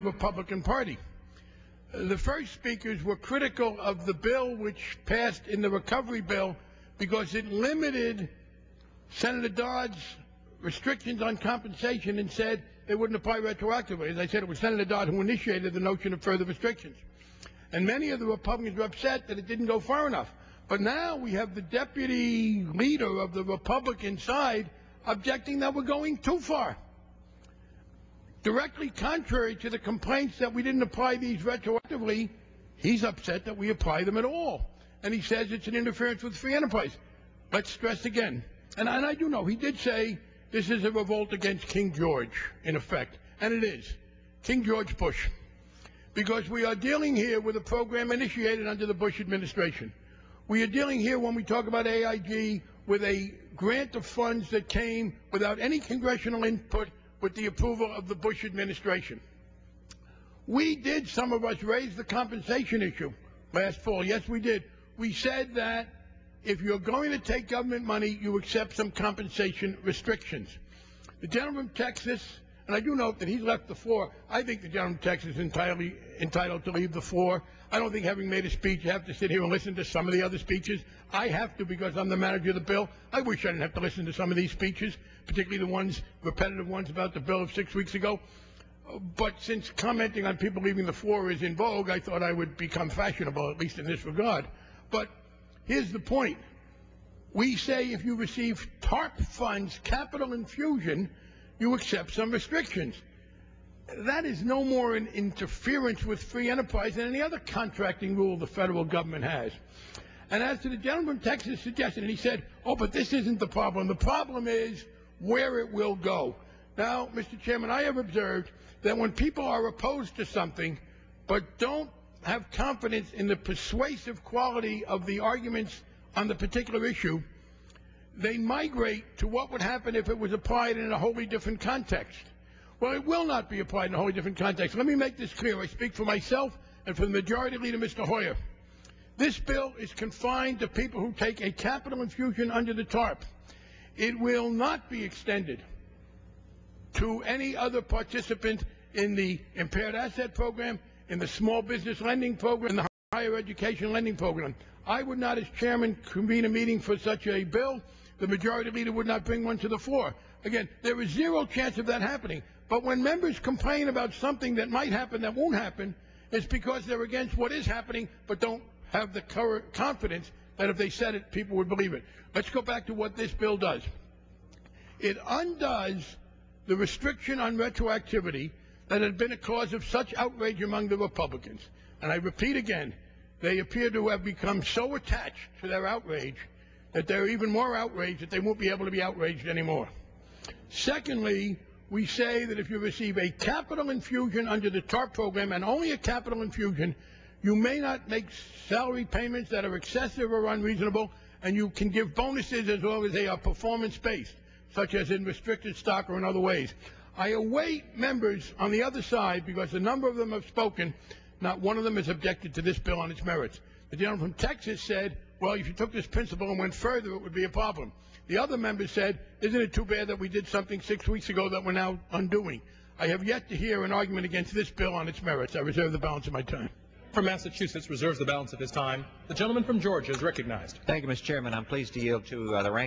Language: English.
Republican Party. The first speakers were critical of the bill which passed in the recovery bill because it limited Senator Dodd's restrictions on compensation and said they wouldn't apply retroactively. As I said, it was Senator Dodd who initiated the notion of further restrictions. And many of the Republicans were upset that it didn't go far enough. But now we have the deputy leader of the Republican side objecting that we're going too far. Directly contrary to the complaints that we didn't apply these retroactively, he's upset that we apply them at all. And he says it's an interference with free enterprise. Let's stress again. And I do know, he did say this is a revolt against King George, in effect. And it is. King George Bush. Because we are dealing here with a program initiated under the Bush administration. We are dealing here, when we talk about AIG, with a grant of funds that came without any congressional input, with the approval of the Bush administration. We did, some of us, raise the compensation issue last fall. Yes, we did. We said that if you're going to take government money, you accept some compensation restrictions. The gentleman from Texas, and I do note that he's left the floor. I think the gentleman from Texas is entirely entitled to leave the floor. I don't think, having made a speech, you have to sit here and listen to some of the other speeches. I have to, because I'm the manager of the bill. I wish I didn't have to listen to some of these speeches, particularly the ones, repetitive ones about the bill of 6 weeks ago. But since commenting on people leaving the floor is in vogue, I thought I would become fashionable, at least in this regard. But here's the point. We say if you receive TARP funds, capital infusion, you accept some restrictions. That is no more an interference with free enterprise than any other contracting rule the federal government has. And as to the gentleman from Texas suggestion, and he said, oh, but this isn't the problem. The problem is where it will go. Now, Mr. Chairman, I have observed that when people are opposed to something but don't have confidence in the persuasive quality of the arguments on the particular issue, they migrate to what would happen if it was applied in a wholly different context. Well, it will not be applied in a wholly different context. Let me make this clear. I speak for myself and for the majority leader, Mr. Hoyer. This bill is confined to people who take a capital infusion under the TARP. It will not be extended to any other participant in the impaired asset program, in the small business lending program, in the higher education lending program. I would not, as chairman, convene a meeting for such a bill. The majority leader would not bring one to the floor. Again, there is zero chance of that happening. But when members complain about something that might happen that won't happen, it's because they're against what is happening but don't have the confidence that if they said it, people would believe it. Let's go back to what this bill does. It undoes the restriction on retroactivity that had been a cause of such outrage among the Republicans. And I repeat again, they appear to have become so attached to their outrage that they're even more outraged that they won't be able to be outraged anymore. Secondly, we say that if you receive a capital infusion under the TARP program, and only a capital infusion, you may not make salary payments that are excessive or unreasonable, and you can give bonuses as long as they are performance-based, such as in restricted stock or in other ways. I await members on the other side, because a number of them have spoken. Not one of them has objected to this bill on its merits. The gentleman from Texas said, well, if you took this principle and went further, it would be a problem. The other members said, isn't it too bad that we did something 6 weeks ago that we're now undoing? I have yet to hear an argument against this bill on its merits. I reserve the balance of my time. From Massachusetts reserves the balance of his time. The gentleman from Georgia is recognized. Thank you, Mr. Chairman. I'm pleased to yield to the ranking